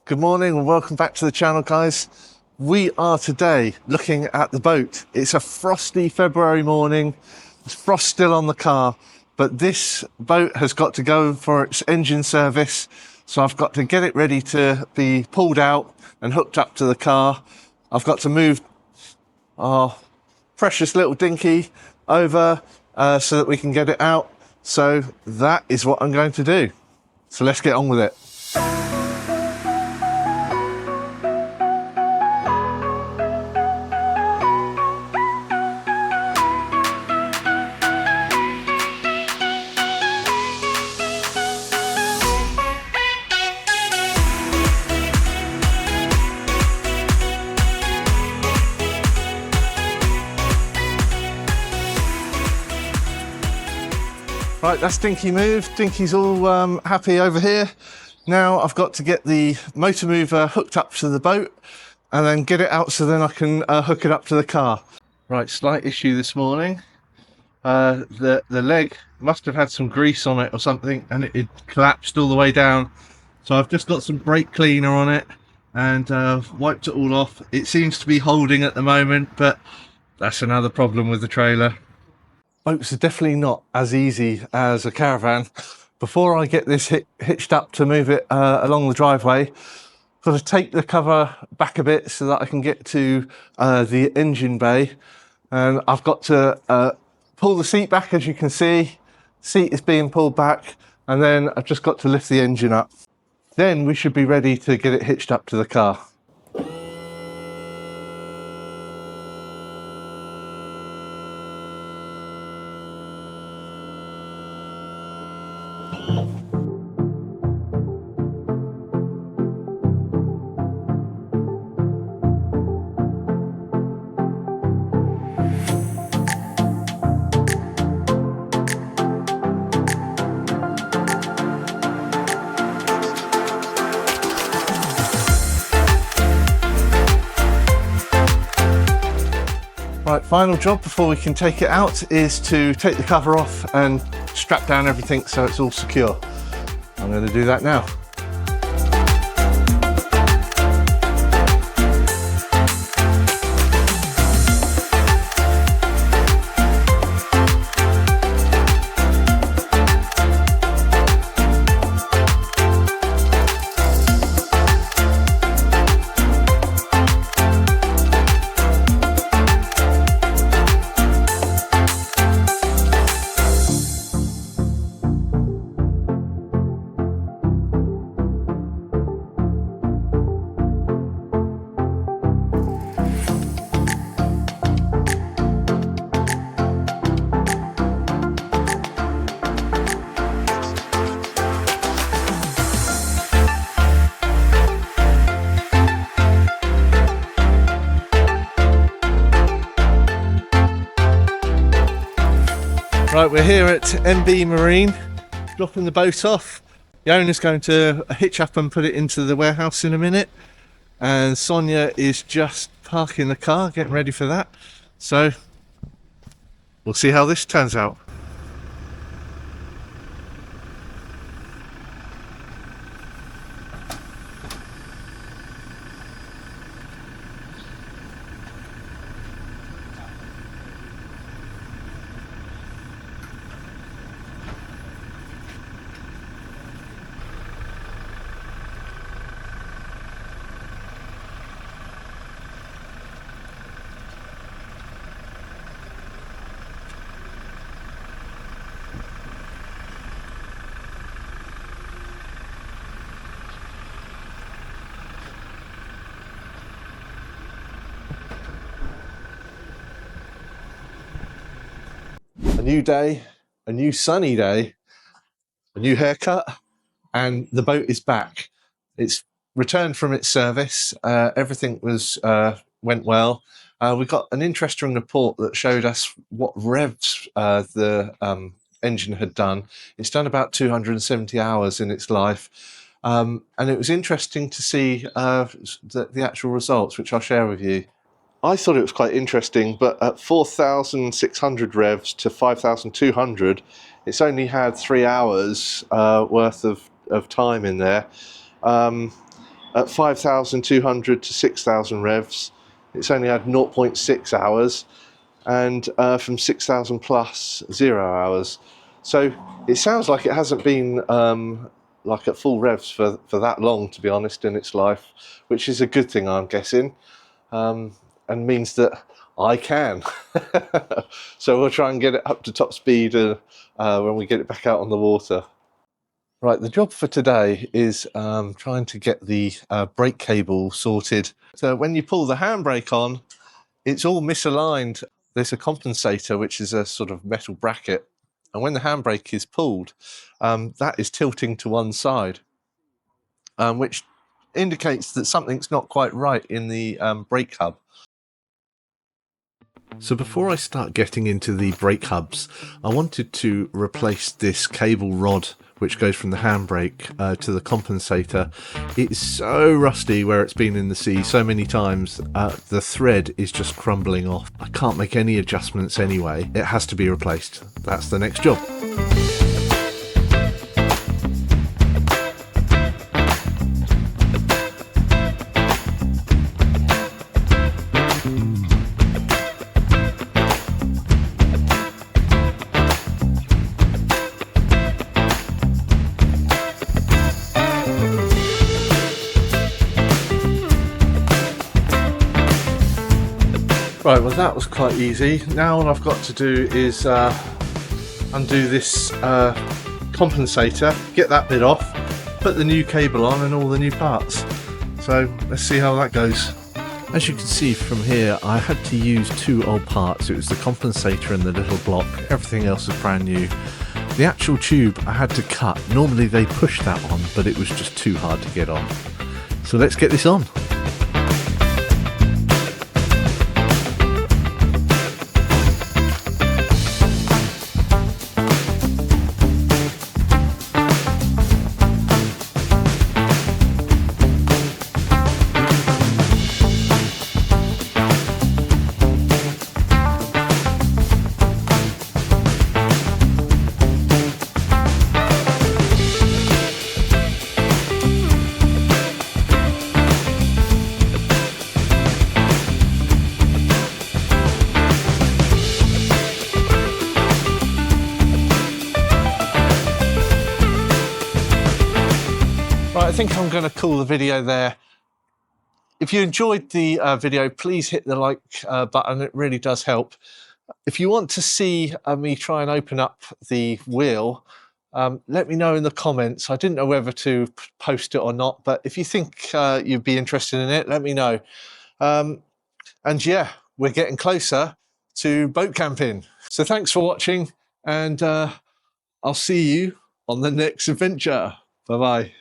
Good morning and welcome back to the channel, guys. We are today looking at the boat. It's a frosty February morning. There's frost still on the car, but this boat has got to go for its engine service. So I've got to get it ready to be pulled out and hooked up to the car. I've got to move our precious little dinghy over so that we can get it out. So that is what I'm going to do. So let's get on with it. Right, that's Dinky moved. Dinky's all happy over here. Now I've got to get the motor mover hooked up to the boat and then get it out so then I can hook it up to the car. Right, slight issue this morning. The leg must have had some grease on it or something and it collapsed all the way down. So I've just got some brake cleaner on it and wiped it all off. It seems to be holding at the moment, but that's another problem with the trailer. Boats are definitely not as easy as a caravan. Before I get this hitched up to move it along the driveway, I've got to take the cover back a bit so that I can get to the engine bay. And I've got to pull the seat back, as you can see. Seat is being pulled back, and then I've just got to lift the engine up. Then we should be ready to get it hitched up to the car. Right, final job before we can take it out is to take the cover off and strap down everything so it's all secure. I'm going to do that now. Right, we're here at MB Marine, dropping the boat off. The owner's going to hitch up and put it into the warehouse in a minute. And Sonia is just parking the car, getting ready for that. So we'll see how this turns out. A new day, a new sunny day, a new haircut, and the boat is back. It's returned from its service. Everything went well. We got an interesting report that showed us what revs the engine had done. It's done about 270 hours in its life. And it was interesting to see the actual results, which I'll share with you. I thought it was quite interesting, but at 4,600 revs to 5,200, it's only had 3 hours worth of time in there. at 5,200 to 6,000 revs. It's only had 0.6 hours, and from 6,000 plus, 0 hours. So it sounds like it hasn't been like at full revs for that long, to be honest, in its life, which is a good thing, I'm guessing, and means that I can. So we'll try and get it up to top speed when we get it back out on the water. Right, the job for today is trying to get the brake cable sorted. So when you pull the handbrake on, it's all misaligned. There's a compensator, which is a sort of metal bracket. And when the handbrake is pulled, that is tilting to one side, which indicates that something's not quite right in the brake hub. So before I start getting into the brake hubs, I wanted to replace this cable rod which goes from the handbrake to the compensator. It's so rusty where it's been in the sea so many times, the thread is just crumbling off. I can't make any adjustments anyway. It has to be replaced. That's the next job. Right, well that was quite easy. Now all I've got to do is undo this compensator, get that bit off, put the new cable on and all the new parts. So let's see how that goes. As you can see from here, I had to use two old parts. It was the compensator and the little block. Everything else was brand new. The actual tube I had to cut. Normally they push that on, but it was just too hard to get on. So let's get this on. Right, I think I'm going to call the video there. If you enjoyed the video, please hit the like button. It really does help. If you want to see me try and open up the wheel, let me know in the comments. I didn't know whether to post it or not, but if you think you'd be interested in it, let me know. And yeah, we're getting closer to boat camping. So thanks for watching, and I'll see you on the next adventure. Bye-bye.